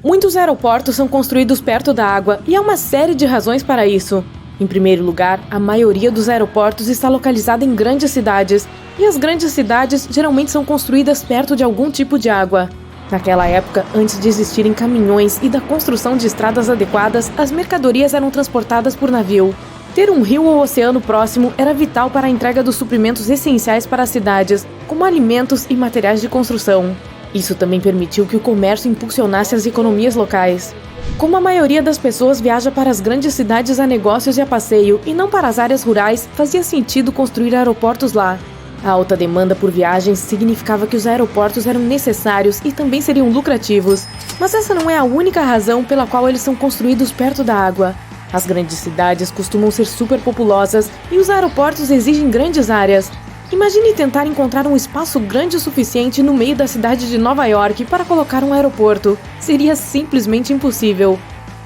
Muitos aeroportos são construídos perto da água e há uma série de razões para isso. Em primeiro lugar, a maioria dos aeroportos está localizada em grandes cidades, e as grandes cidades geralmente são construídas perto de algum tipo de água. Naquela época, antes de existirem caminhões e da construção de estradas adequadas, as mercadorias eram transportadas por navio. Ter um rio ou oceano próximo era vital para a entrega dos suprimentos essenciais para as cidades, como alimentos e materiais de construção. Isso também permitiu que o comércio impulsionasse as economias locais. Como a maioria das pessoas viaja para as grandes cidades a negócios e a passeio e não para as áreas rurais, fazia sentido construir aeroportos lá. A alta demanda por viagens significava que os aeroportos eram necessários e também seriam lucrativos. Mas essa não é a única razão pela qual eles são construídos perto da água. As grandes cidades costumam ser superpopulosas e os aeroportos exigem grandes áreas. Imagine tentar encontrar um espaço grande o suficiente no meio da cidade de Nova York para colocar um aeroporto. Seria simplesmente impossível.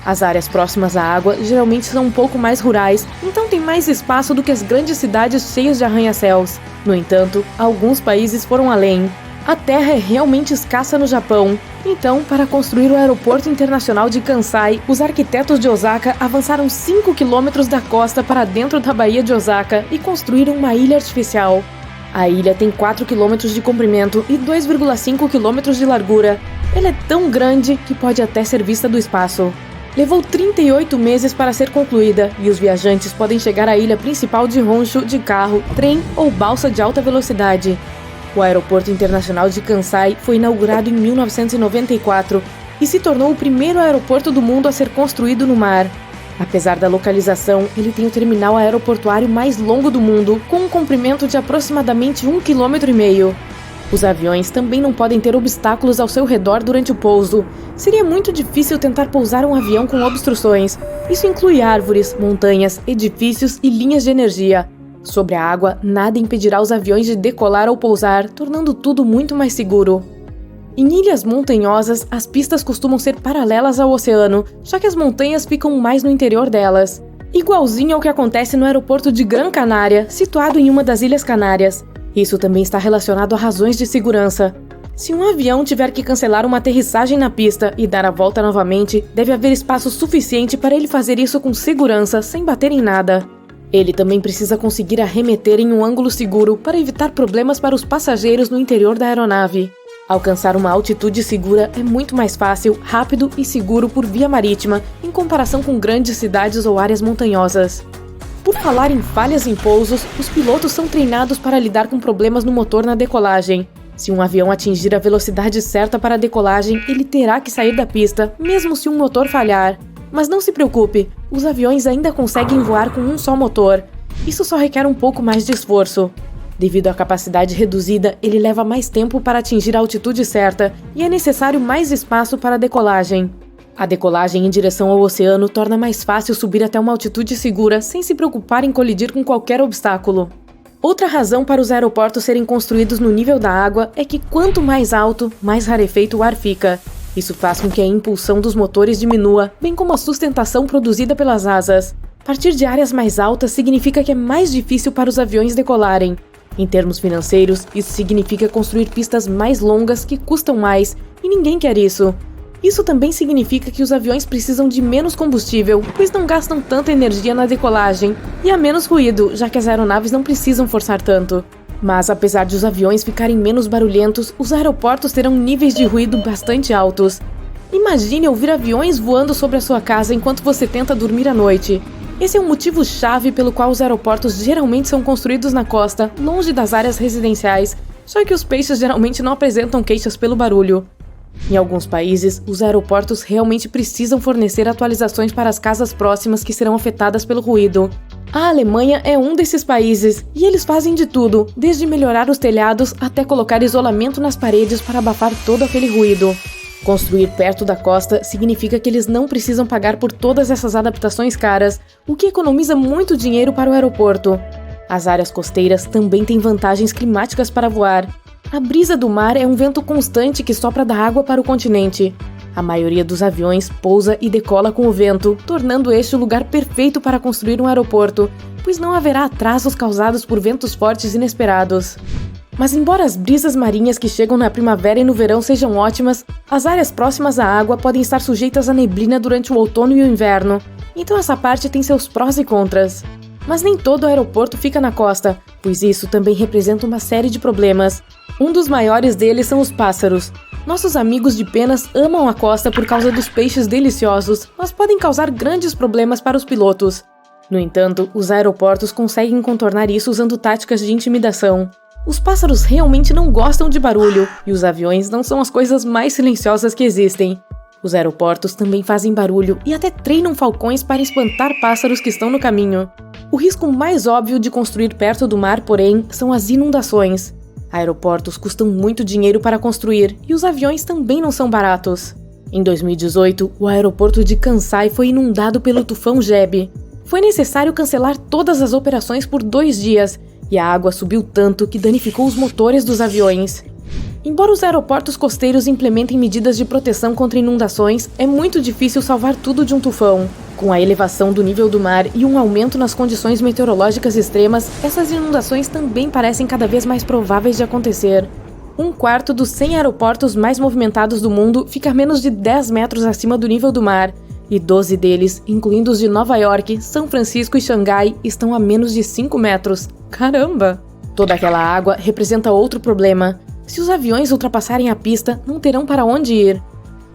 As áreas próximas à água geralmente são um pouco mais rurais, então tem mais espaço do que as grandes cidades cheias de arranha-céus. No entanto, alguns países foram além. A terra é realmente escassa no Japão. Então, para construir o aeroporto internacional de Kansai, os arquitetos de Osaka avançaram 5 quilômetros da costa para dentro da Baía de Osaka e construíram uma ilha artificial. A ilha tem 4 quilômetros de comprimento e 2,5 quilômetros de largura. Ela é tão grande que pode até ser vista do espaço. Levou 38 meses para ser concluída e os viajantes podem chegar à ilha principal de Honshu de carro, trem ou balsa de alta velocidade. O Aeroporto Internacional de Kansai foi inaugurado em 1994 e se tornou o primeiro aeroporto do mundo a ser construído no mar. Apesar da localização, ele tem o terminal aeroportuário mais longo do mundo, com um comprimento de aproximadamente 1,5 km. Os aviões também não podem ter obstáculos ao seu redor durante o pouso. Seria muito difícil tentar pousar um avião com obstruções. Isso inclui árvores, montanhas, edifícios e linhas de energia. Sobre a água, nada impedirá os aviões de decolar ou pousar, tornando tudo muito mais seguro. Em ilhas montanhosas, as pistas costumam ser paralelas ao oceano, já que as montanhas ficam mais no interior delas. Igualzinho ao que acontece no aeroporto de Gran Canária, situado em uma das Ilhas Canárias. Isso também está relacionado a razões de segurança. Se um avião tiver que cancelar uma aterrissagem na pista e dar a volta novamente, deve haver espaço suficiente para ele fazer isso com segurança, sem bater em nada. Ele também precisa conseguir arremeter em um ângulo seguro para evitar problemas para os passageiros no interior da aeronave. Alcançar uma altitude segura é muito mais fácil, rápido e seguro por via marítima, em comparação com grandes cidades ou áreas montanhosas. Por falar em falhas em pousos, os pilotos são treinados para lidar com problemas no motor na decolagem. Se um avião atingir a velocidade certa para a decolagem, ele terá que sair da pista, mesmo se um motor falhar. Mas não se preocupe, os aviões ainda conseguem voar com um só motor. Isso só requer um pouco mais de esforço. Devido à capacidade reduzida, ele leva mais tempo para atingir a altitude certa e é necessário mais espaço para a decolagem. A decolagem em direção ao oceano torna mais fácil subir até uma altitude segura sem se preocupar em colidir com qualquer obstáculo. Outra razão para os aeroportos serem construídos no nível da água é que quanto mais alto, mais rarefeito o ar fica. Isso faz com que a impulsão dos motores diminua, bem como a sustentação produzida pelas asas. Partir de áreas mais altas significa que é mais difícil para os aviões decolarem. Em termos financeiros, isso significa construir pistas mais longas que custam mais, e ninguém quer isso. Isso também significa que os aviões precisam de menos combustível, pois não gastam tanta energia na decolagem, e há menos ruído, já que as aeronaves não precisam forçar tanto. Mas apesar de os aviões ficarem menos barulhentos, os aeroportos terão níveis de ruído bastante altos. Imagine ouvir aviões voando sobre a sua casa enquanto você tenta dormir à noite. Esse é um motivo-chave pelo qual os aeroportos geralmente são construídos na costa, longe das áreas residenciais, só que os peixes geralmente não apresentam queixas pelo barulho. Em alguns países, os aeroportos realmente precisam fornecer atualizações para as casas próximas que serão afetadas pelo ruído. A Alemanha é um desses países, e eles fazem de tudo, desde melhorar os telhados até colocar isolamento nas paredes para abafar todo aquele ruído. Construir perto da costa significa que eles não precisam pagar por todas essas adaptações caras, o que economiza muito dinheiro para o aeroporto. As áreas costeiras também têm vantagens climáticas para voar. A brisa do mar é um vento constante que sopra da água para o continente. A maioria dos aviões pousa e decola com o vento, tornando este o lugar perfeito para construir um aeroporto, pois não haverá atrasos causados por ventos fortes inesperados. Mas embora as brisas marinhas que chegam na primavera e no verão sejam ótimas, as áreas próximas à água podem estar sujeitas à neblina durante o outono e o inverno, então essa parte tem seus prós e contras. Mas nem todo aeroporto fica na costa, pois isso também representa uma série de problemas. Um dos maiores deles são os pássaros. Nossos amigos de penas amam a costa por causa dos peixes deliciosos, mas podem causar grandes problemas para os pilotos. No entanto, os aeroportos conseguem contornar isso usando táticas de intimidação. Os pássaros realmente não gostam de barulho, e os aviões não são as coisas mais silenciosas que existem. Os aeroportos também fazem barulho e até treinam falcões para espantar pássaros que estão no caminho. O risco mais óbvio de construir perto do mar, porém, são as inundações. Aeroportos custam muito dinheiro para construir e os aviões também não são baratos. Em 2018, o aeroporto de Kansai foi inundado pelo tufão Jebi. Foi necessário cancelar todas as operações por 2 dias, e a água subiu tanto que danificou os motores dos aviões. Embora os aeroportos costeiros implementem medidas de proteção contra inundações, é muito difícil salvar tudo de um tufão. Com a elevação do nível do mar e um aumento nas condições meteorológicas extremas, essas inundações também parecem cada vez mais prováveis de acontecer. 1/4 dos 100 aeroportos mais movimentados do mundo fica a menos de 10 metros acima do nível do mar, e 12 deles, incluindo os de Nova York, São Francisco e Xangai, estão a menos de 5 metros. Caramba! Toda aquela água representa outro problema. Se os aviões ultrapassarem a pista, não terão para onde ir.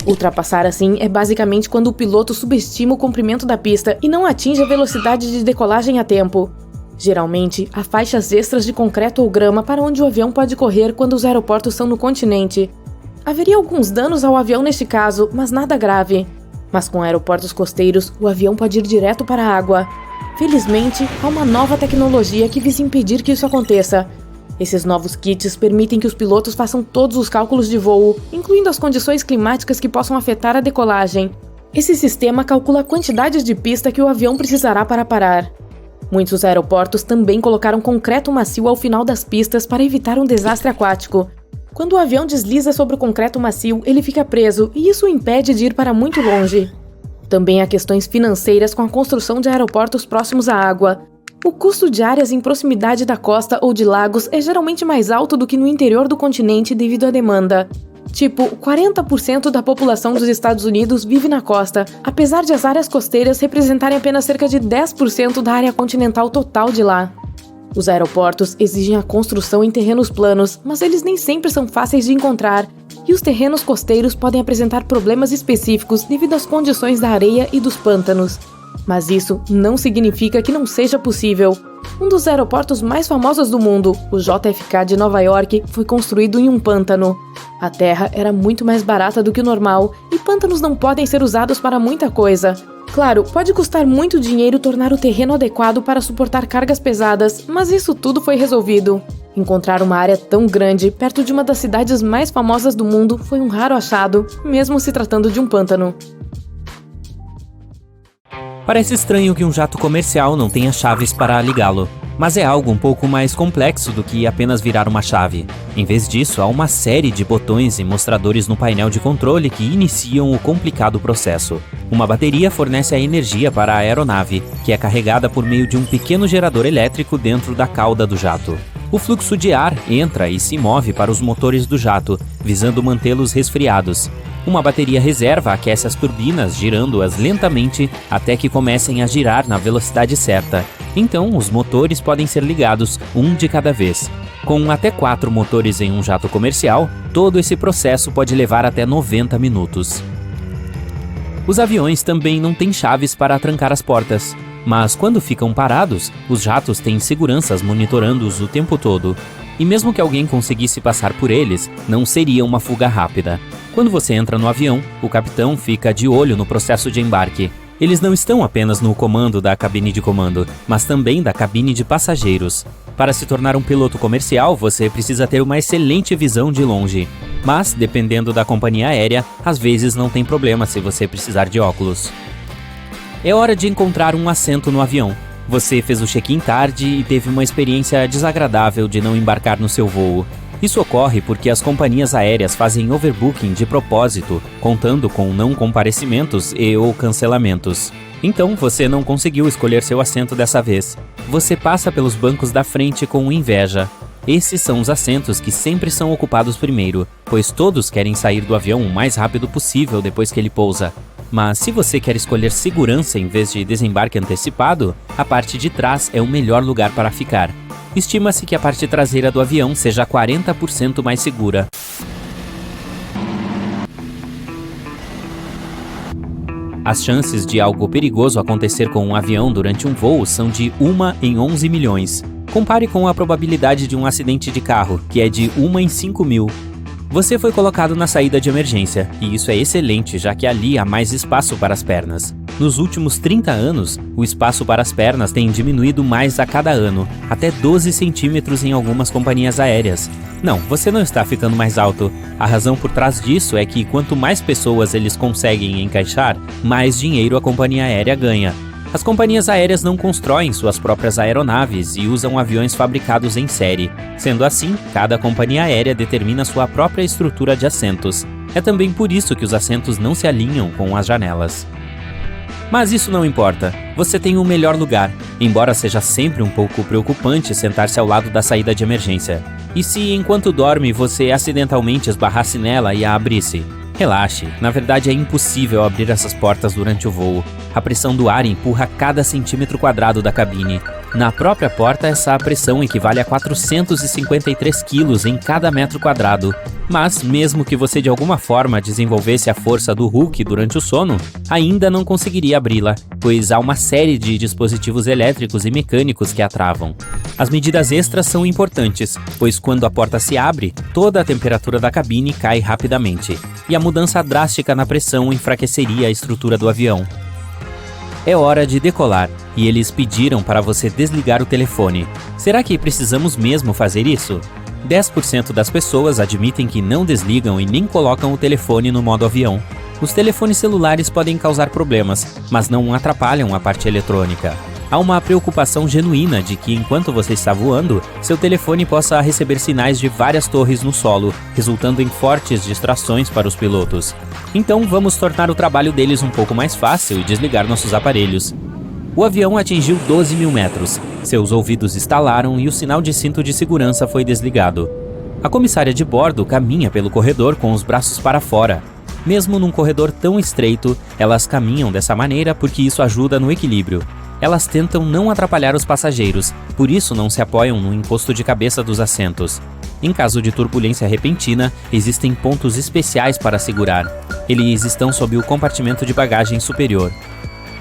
Ultrapassar assim é basicamente quando o piloto subestima o comprimento da pista e não atinge a velocidade de decolagem a tempo. Geralmente, há faixas extras de concreto ou grama para onde o avião pode correr quando os aeroportos são no continente. Haveria alguns danos ao avião neste caso, mas nada grave. Mas com aeroportos costeiros, o avião pode ir direto para a água. Felizmente, há uma nova tecnologia que visa impedir que isso aconteça. Esses novos kits permitem que os pilotos façam todos os cálculos de voo, incluindo as condições climáticas que possam afetar a decolagem. Esse sistema calcula a quantidade de pista que o avião precisará para parar. Muitos aeroportos também colocaram concreto macio ao final das pistas para evitar um desastre aquático. Quando o avião desliza sobre o concreto macio, ele fica preso e isso o impede de ir para muito longe. Também há questões financeiras com a construção de aeroportos próximos à água. O custo de áreas em proximidade da costa ou de lagos é geralmente mais alto do que no interior do continente devido à demanda. Tipo, 40% da população dos Estados Unidos vive na costa, apesar de as áreas costeiras representarem apenas cerca de 10% da área continental total de lá. Os aeroportos exigem a construção em terrenos planos, mas eles nem sempre são fáceis de encontrar, e os terrenos costeiros podem apresentar problemas específicos devido às condições da areia e dos pântanos. Mas isso não significa que não seja possível. Um dos aeroportos mais famosos do mundo, o JFK de Nova York, foi construído em um pântano. A terra era muito mais barata do que o normal, e pântanos não podem ser usados para muita coisa. Claro, pode custar muito dinheiro tornar o terreno adequado para suportar cargas pesadas, mas isso tudo foi resolvido. Encontrar uma área tão grande perto de uma das cidades mais famosas do mundo foi um raro achado, mesmo se tratando de um pântano. Parece estranho que um jato comercial não tenha chaves para ligá-lo, mas é algo um pouco mais complexo do que apenas virar uma chave. Em vez disso, há uma série de botões e mostradores no painel de controle que iniciam o complicado processo. Uma bateria fornece a energia para a aeronave, que é carregada por meio de um pequeno gerador elétrico dentro da cauda do jato. O fluxo de ar entra e se move para os motores do jato, visando mantê-los resfriados. Uma bateria reserva aquece as turbinas, girando-as lentamente até que comecem a girar na velocidade certa. Então, os motores podem ser ligados, um de cada vez. Com até 4 motores em um jato comercial, todo esse processo pode levar até 90 minutos. Os aviões também não têm chaves para trancar as portas. Mas quando ficam parados, os jatos têm seguranças monitorando-os o tempo todo. E mesmo que alguém conseguisse passar por eles, não seria uma fuga rápida. Quando você entra no avião, o capitão fica de olho no processo de embarque. Eles não estão apenas no comando da cabine de comando, mas também da cabine de passageiros. Para se tornar um piloto comercial, você precisa ter uma excelente visão de longe. Mas, dependendo da companhia aérea, às vezes não tem problema se você precisar de óculos. É hora de encontrar um assento no avião. Você fez o check-in tarde e teve uma experiência desagradável de não embarcar no seu voo. Isso ocorre porque as companhias aéreas fazem overbooking de propósito, contando com não comparecimentos e/ou cancelamentos. Então, você não conseguiu escolher seu assento dessa vez. Você passa pelos bancos da frente com inveja. Esses são os assentos que sempre são ocupados primeiro, pois todos querem sair do avião o mais rápido possível depois que ele pousa. Mas se você quer escolher segurança em vez de desembarque antecipado, a parte de trás é o melhor lugar para ficar. Estima-se que a parte traseira do avião seja 40% mais segura. As chances de algo perigoso acontecer com um avião durante um voo são de 1 em 11 milhões. Compare com a probabilidade de um acidente de carro, que é de 1 em 5 mil. Você foi colocado na saída de emergência, e isso é excelente, já que ali há mais espaço para as pernas. Nos últimos 30 anos, o espaço para as pernas tem diminuído mais a cada ano, até 12 centímetros em algumas companhias aéreas. Não, você não está ficando mais alto. A razão por trás disso é que quanto mais pessoas eles conseguem encaixar, mais dinheiro a companhia aérea ganha. As companhias aéreas não constroem suas próprias aeronaves e usam aviões fabricados em série. Sendo assim, cada companhia aérea determina sua própria estrutura de assentos. É também por isso que os assentos não se alinham com as janelas. Mas isso não importa, você tem o melhor lugar, embora seja sempre um pouco preocupante sentar-se ao lado da saída de emergência. E se, enquanto dorme, você acidentalmente esbarrasse nela e a abrisse? Relaxe, na verdade é impossível abrir essas portas durante o voo. A pressão do ar empurra cada centímetro quadrado da cabine. Na própria porta, essa pressão equivale a 453 quilos em cada metro quadrado. Mas, mesmo que você de alguma forma desenvolvesse a força do Hulk durante o sono, ainda não conseguiria abri-la, pois há uma série de dispositivos elétricos e mecânicos que a travam. As medidas extras são importantes, pois quando a porta se abre, toda a temperatura da cabine cai rapidamente, e a mudança drástica na pressão enfraqueceria a estrutura do avião. É hora de decolar, e eles pediram para você desligar o telefone. Será que precisamos mesmo fazer isso? 10% das pessoas admitem que não desligam e nem colocam o telefone no modo avião. Os telefones celulares podem causar problemas, mas não atrapalham a parte eletrônica. Há uma preocupação genuína de que, enquanto você está voando, seu telefone possa receber sinais de várias torres no solo, resultando em fortes distrações para os pilotos. Então, vamos tornar o trabalho deles um pouco mais fácil e desligar nossos aparelhos. O avião atingiu 12 mil metros, seus ouvidos estalaram e o sinal de cinto de segurança foi desligado. A comissária de bordo caminha pelo corredor com os braços para fora. Mesmo num corredor tão estreito, elas caminham dessa maneira porque isso ajuda no equilíbrio. Elas tentam não atrapalhar os passageiros, por isso não se apoiam no encosto de cabeça dos assentos. Em caso de turbulência repentina, existem pontos especiais para segurar. Eles estão sob o compartimento de bagagem superior.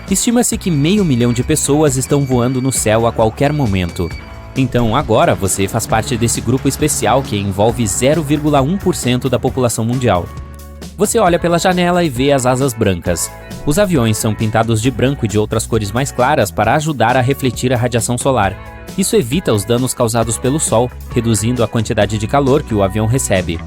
Estima-se que 500 mil de pessoas estão voando no céu a qualquer momento. Então agora você faz parte desse grupo especial que envolve 0,1% da população mundial. Você olha pela janela e vê as asas brancas. Os aviões são pintados de branco e de outras cores mais claras para ajudar a refletir a radiação solar. Isso evita os danos causados pelo sol, reduzindo a quantidade de calor que o avião recebe.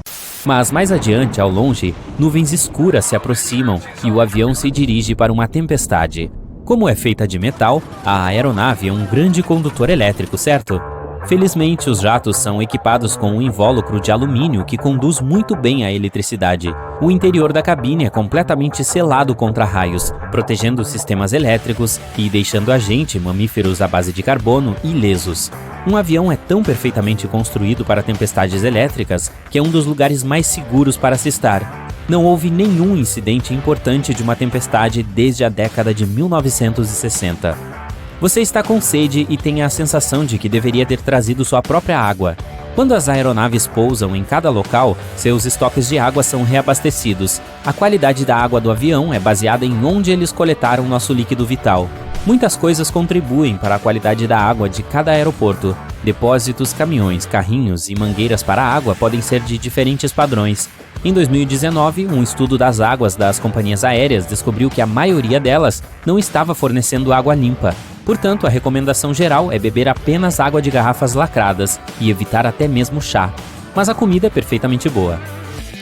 Mas mais adiante, ao longe, nuvens escuras se aproximam e o avião se dirige para uma tempestade. Como é feita de metal, a aeronave é um grande condutor elétrico, certo? Felizmente, os jatos são equipados com um invólucro de alumínio que conduz muito bem a eletricidade. O interior da cabine é completamente selado contra raios, protegendo os sistemas elétricos e deixando a gente, mamíferos à base de carbono, ilesos. Um avião é tão perfeitamente construído para tempestades elétricas que é um dos lugares mais seguros para se estar. Não houve nenhum incidente importante de uma tempestade desde a década de 1960. Você está com sede e tem a sensação de que deveria ter trazido sua própria água. Quando as aeronaves pousam em cada local, seus estoques de água são reabastecidos. A qualidade da água do avião é baseada em onde eles coletaram nosso líquido vital. Muitas coisas contribuem para a qualidade da água de cada aeroporto. Depósitos, caminhões, carrinhos e mangueiras para água podem ser de diferentes padrões. Em 2019, um estudo das águas das companhias aéreas descobriu que a maioria delas não estava fornecendo água limpa. Portanto, a recomendação geral é beber apenas água de garrafas lacradas e evitar até mesmo chá. Mas a comida é perfeitamente boa.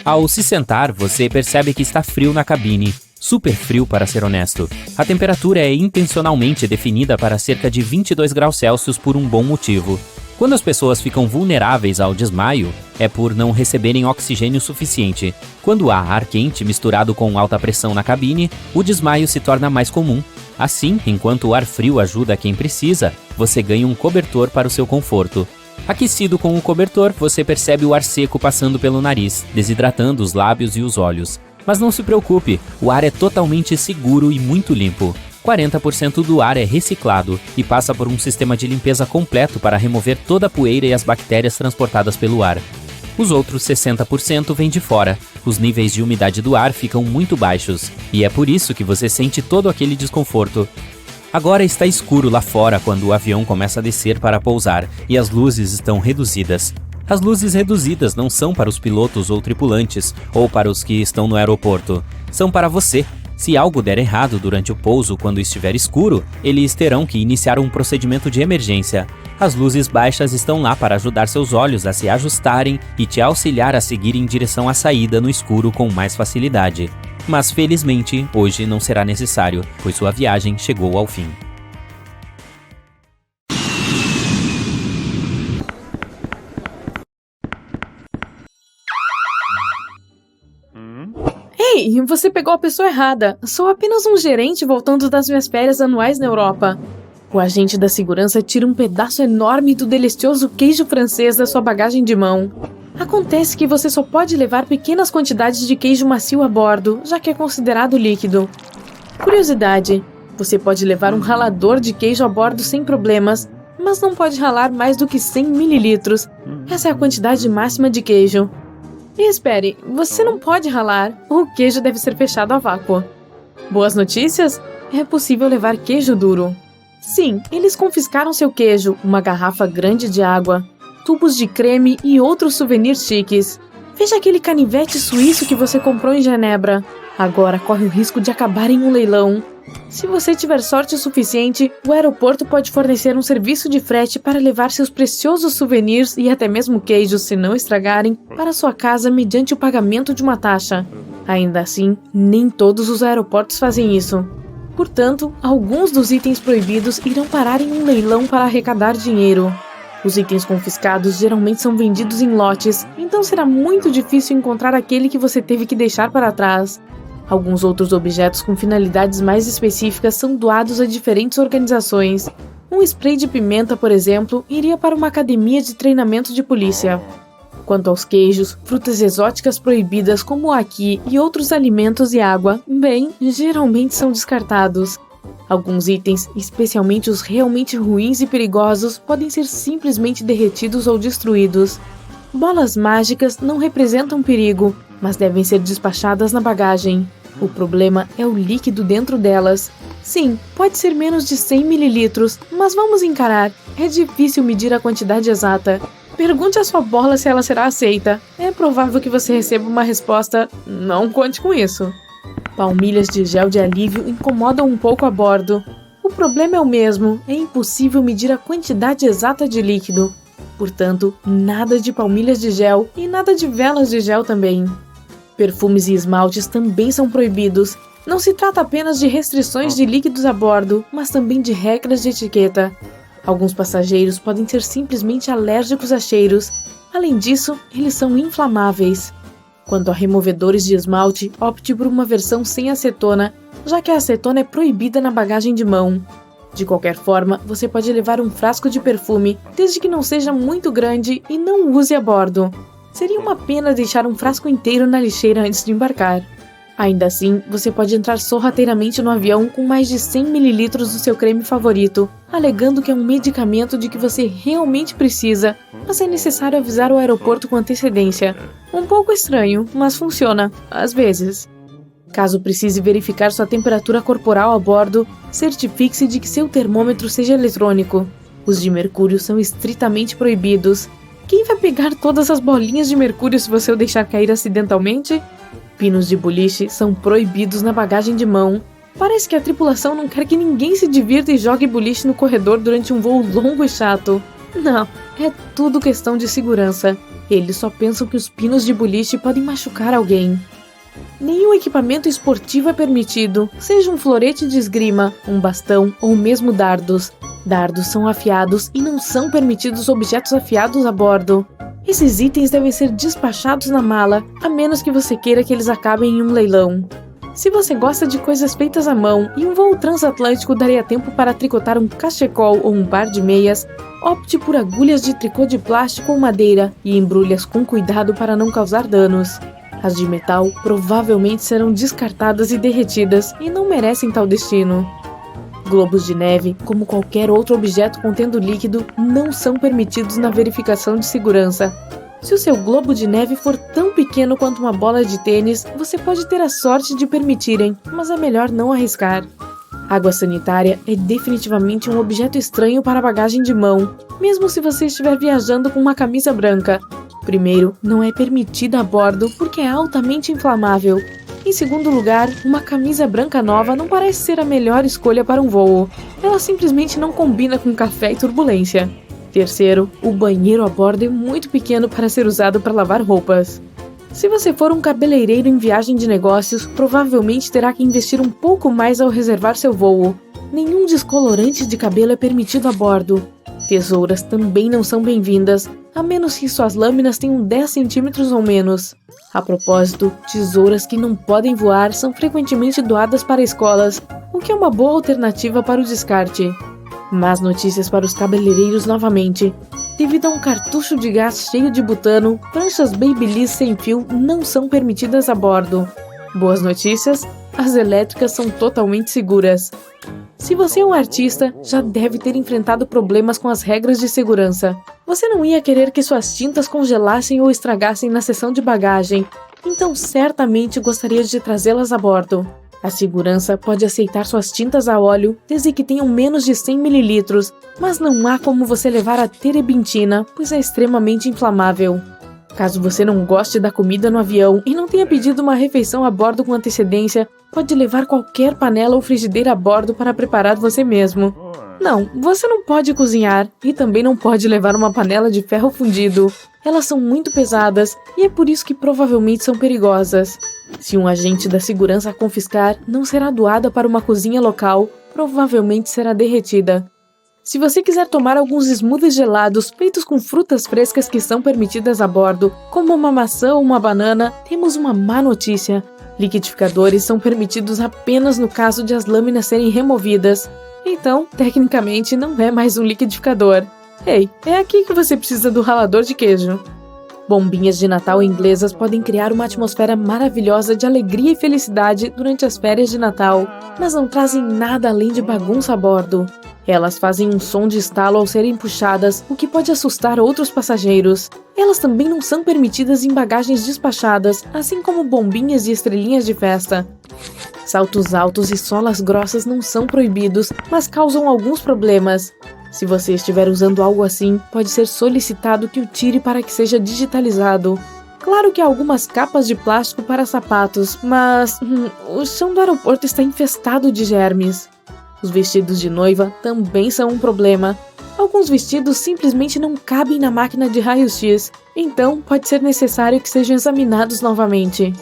Ao se sentar, você percebe que está frio na cabine. Super frio, para ser honesto. A temperatura é intencionalmente definida para cerca de 22 graus Celsius por um bom motivo. Quando as pessoas ficam vulneráveis ao desmaio, é por não receberem oxigênio suficiente. Quando há ar quente misturado com alta pressão na cabine, o desmaio se torna mais comum. Assim, enquanto o ar frio ajuda quem precisa, você ganha um cobertor para o seu conforto. Aquecido com o cobertor, você percebe o ar seco passando pelo nariz, desidratando os lábios e os olhos. Mas não se preocupe, o ar é totalmente seguro e muito limpo. 40% do ar é reciclado e passa por um sistema de limpeza completo para remover toda a poeira e as bactérias transportadas pelo ar. Os outros 60% vêm de fora. Os níveis de umidade do ar ficam muito baixos, e é por isso que você sente todo aquele desconforto. Agora está escuro lá fora quando o avião começa a descer para pousar e as luzes estão reduzidas. As luzes reduzidas não são para os pilotos ou tripulantes, ou para os que estão no aeroporto. São para você. Se algo der errado durante o pouso quando estiver escuro, eles terão que iniciar um procedimento de emergência. As luzes baixas estão lá para ajudar seus olhos a se ajustarem e te auxiliar a seguir em direção à saída no escuro com mais facilidade. Mas felizmente, hoje não será necessário, pois sua viagem chegou ao fim. Ei, você pegou a pessoa errada. Sou apenas um gerente voltando das minhas férias anuais na Europa. O agente da segurança tira um pedaço enorme do delicioso queijo francês da sua bagagem de mão. Acontece que você só pode levar pequenas quantidades de queijo macio a bordo, já que é considerado líquido. Curiosidade, você pode levar um ralador de queijo a bordo sem problemas, mas não pode ralar mais do que 100 ml. Essa é a quantidade máxima de queijo. E espere, você não pode ralar, o queijo deve ser fechado a vácuo. Boas notícias? É possível levar queijo duro. Sim, eles confiscaram seu queijo, uma garrafa grande de água, tubos de creme e outros souvenirs chiques. Veja aquele canivete suíço que você comprou em Genebra. Agora corre o risco de acabar em um leilão. Se você tiver sorte o suficiente, o aeroporto pode fornecer um serviço de frete para levar seus preciosos souvenirs e até mesmo queijos, se não estragarem, para sua casa mediante o pagamento de uma taxa. Ainda assim, nem todos os aeroportos fazem isso. Portanto, alguns dos itens proibidos irão parar em um leilão para arrecadar dinheiro. Os itens confiscados geralmente são vendidos em lotes, então será muito difícil encontrar aquele que você teve que deixar para trás. Alguns outros objetos com finalidades mais específicas são doados a diferentes organizações. Um spray de pimenta, por exemplo, iria para uma academia de treinamento de polícia. Quanto aos queijos, frutas exóticas proibidas como o aqui e outros alimentos e água, bem, geralmente são descartados. Alguns itens, especialmente os realmente ruins e perigosos, podem ser simplesmente derretidos ou destruídos. Bolas mágicas não representam perigo, mas devem ser despachadas na bagagem. O problema é o líquido dentro delas. Sim, pode ser menos de 100 ml, mas vamos encarar. É difícil medir a quantidade exata. Pergunte à sua bola se ela será aceita. É provável que você receba uma resposta: não conte com isso. Palmilhas de gel de alívio incomodam um pouco a bordo. O problema é o mesmo, é impossível medir a quantidade exata de líquido. Portanto, nada de palmilhas de gel e nada de velas de gel também. Perfumes e esmaltes também são proibidos. Não se trata apenas de restrições de líquidos a bordo, mas também de regras de etiqueta. Alguns passageiros podem ser simplesmente alérgicos a cheiros. Além disso, eles são inflamáveis. Quanto a removedores de esmalte, opte por uma versão sem acetona, já que a acetona é proibida na bagagem de mão. De qualquer forma, você pode levar um frasco de perfume, desde que não seja muito grande e não use a bordo. Seria uma pena deixar um frasco inteiro na lixeira antes de embarcar. Ainda assim, você pode entrar sorrateiramente no avião com mais de 100 ml do seu creme favorito, alegando que é um medicamento de que você realmente precisa, mas é necessário avisar o aeroporto com antecedência. Um pouco estranho, mas funciona, às vezes. Caso precise verificar sua temperatura corporal a bordo, certifique-se de que seu termômetro seja eletrônico. Os de mercúrio são estritamente proibidos. Quem vai pegar todas as bolinhas de mercúrio se você o deixar cair acidentalmente? Pinos de boliche são proibidos na bagagem de mão. Parece que a tripulação não quer que ninguém se divirta e jogue boliche no corredor durante um voo longo e chato. Não, é tudo questão de segurança. Eles só pensam que os pinos de boliche podem machucar alguém. Nenhum equipamento esportivo é permitido, seja um florete de esgrima, um bastão ou mesmo dardos. Dardos são afiados e não são permitidos objetos afiados a bordo. Esses itens devem ser despachados na mala, a menos que você queira que eles acabem em um leilão. Se você gosta de coisas feitas à mão e um voo transatlântico daria tempo para tricotar um cachecol ou um par de meias, opte por agulhas de tricô de plástico ou madeira e embrulhe-as com cuidado para não causar danos. As de metal provavelmente serão descartadas e derretidas e não merecem tal destino. Globos de neve, como qualquer outro objeto contendo líquido, não são permitidos na verificação de segurança. Se o seu globo de neve for tão pequeno quanto uma bola de tênis, você pode ter a sorte de permitirem, mas é melhor não arriscar. Água sanitária é definitivamente um objeto estranho para a bagagem de mão, mesmo se você estiver viajando com uma camisa branca. Primeiro, não é permitida a bordo porque é altamente inflamável. Em segundo lugar, uma camisa branca nova não parece ser a melhor escolha para um voo. Ela simplesmente não combina com café e turbulência. Terceiro, o banheiro a bordo é muito pequeno para ser usado para lavar roupas. Se você for um cabeleireiro em viagem de negócios, provavelmente terá que investir um pouco mais ao reservar seu voo. Nenhum descolorante de cabelo é permitido a bordo. Tesouras também não são bem-vindas, a menos que suas lâminas tenham 10 centímetros ou menos. A propósito, tesouras que não podem voar são frequentemente doadas para escolas, o que é uma boa alternativa para o descarte. Más notícias para os cabeleireiros novamente. Devido a um cartucho de gás cheio de butano, pranchas Babyliss sem fio não são permitidas a bordo. Boas notícias? As elétricas são totalmente seguras. Se você é um artista, já deve ter enfrentado problemas com as regras de segurança. Você não ia querer que suas tintas congelassem ou estragassem na seção de bagagem, então certamente gostaria de trazê-las a bordo. A segurança pode aceitar suas tintas a óleo desde que tenham menos de 100 ml, mas não há como você levar a terebintina, pois é extremamente inflamável. Caso você não goste da comida no avião e não tenha pedido uma refeição a bordo com antecedência, pode levar qualquer panela ou frigideira a bordo para preparar você mesmo. Não, você não pode cozinhar e também não pode levar uma panela de ferro fundido. Elas são muito pesadas e é por isso que provavelmente são perigosas. Se um agente da segurança a confiscar, não será doada para uma cozinha local, provavelmente será derretida. Se você quiser tomar alguns smoothies gelados feitos com frutas frescas que são permitidas a bordo, como uma maçã ou uma banana, temos uma má notícia. Liquidificadores são permitidos apenas no caso de as lâminas serem removidas. Então, tecnicamente, não é mais um liquidificador. Ei, é aqui que você precisa do ralador de queijo. Bombinhas de Natal inglesas podem criar uma atmosfera maravilhosa de alegria e felicidade durante as férias de Natal, mas não trazem nada além de bagunça a bordo. Elas fazem um som de estalo ao serem puxadas, o que pode assustar outros passageiros. Elas também não são permitidas em bagagens despachadas, assim como bombinhas e estrelinhas de festa. Saltos altos e solas grossas não são proibidos, mas causam alguns problemas. Se você estiver usando algo assim, pode ser solicitado que o tire para que seja digitalizado. Claro que há algumas capas de plástico para sapatos, mas o chão do aeroporto está infestado de germes. Os vestidos de noiva também são um problema. Alguns vestidos simplesmente não cabem na máquina de raio-x, então pode ser necessário que sejam examinados novamente.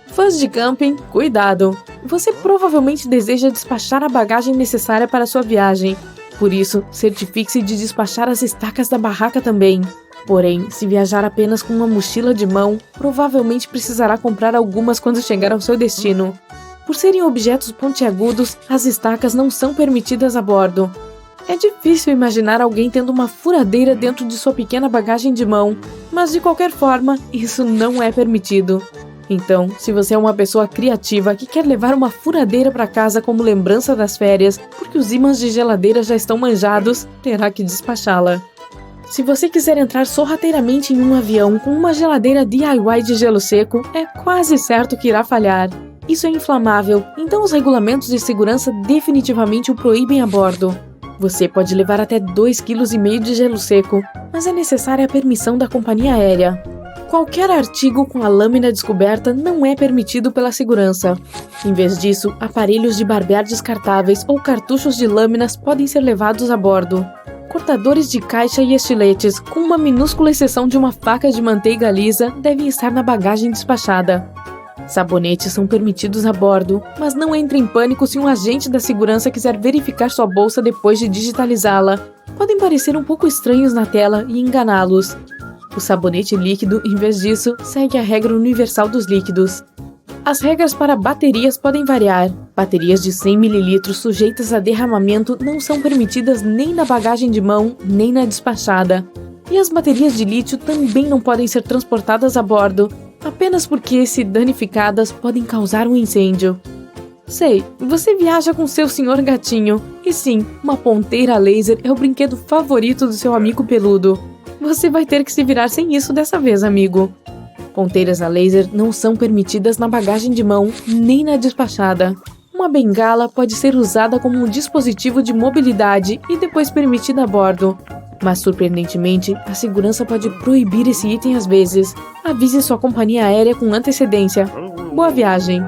Fãs de camping, cuidado! Você provavelmente deseja despachar a bagagem necessária para sua viagem. Por isso, certifique-se de despachar as estacas da barraca também. Porém, se viajar apenas com uma mochila de mão, provavelmente precisará comprar algumas quando chegar ao seu destino. Por serem objetos pontiagudos, as estacas não são permitidas a bordo. É difícil imaginar alguém tendo uma furadeira dentro de sua pequena bagagem de mão, mas de qualquer forma, isso não é permitido. Então, se você é uma pessoa criativa que quer levar uma furadeira para casa como lembrança das férias, porque os ímãs de geladeira já estão manjados, terá que despachá-la. Se você quiser entrar sorrateiramente em um avião com uma geladeira DIY de gelo seco, é quase certo que irá falhar. Isso é inflamável, então os regulamentos de segurança definitivamente o proíbem a bordo. Você pode levar até 2,5 kg de gelo seco, mas é necessária a permissão da companhia aérea. Qualquer artigo com a lâmina descoberta não é permitido pela segurança. Em vez disso, aparelhos de barbear descartáveis ou cartuchos de lâminas podem ser levados a bordo. Cortadores de caixa e estiletes, com uma minúscula exceção de uma faca de manteiga lisa, devem estar na bagagem despachada. Sabonetes são permitidos a bordo, mas não entre em pânico se um agente da segurança quiser verificar sua bolsa depois de digitalizá-la. Podem parecer um pouco estranhos na tela e enganá-los. O sabonete líquido, em vez disso, segue a regra universal dos líquidos. As regras para baterias podem variar. Baterias de 100 ml sujeitas a derramamento não são permitidas nem na bagagem de mão, nem na despachada. E as baterias de lítio também não podem ser transportadas a bordo, apenas porque, se danificadas, podem causar um incêndio. Sei, você viaja com seu senhor gatinho. E sim, uma ponteira laser é o brinquedo favorito do seu amigo peludo. Você vai ter que se virar sem isso dessa vez, amigo. Ponteiras a laser não são permitidas na bagagem de mão, nem na despachada. Uma bengala pode ser usada como um dispositivo de mobilidade e depois permitida a bordo. Mas, surpreendentemente, a segurança pode proibir esse item às vezes. Avise sua companhia aérea com antecedência. Boa viagem!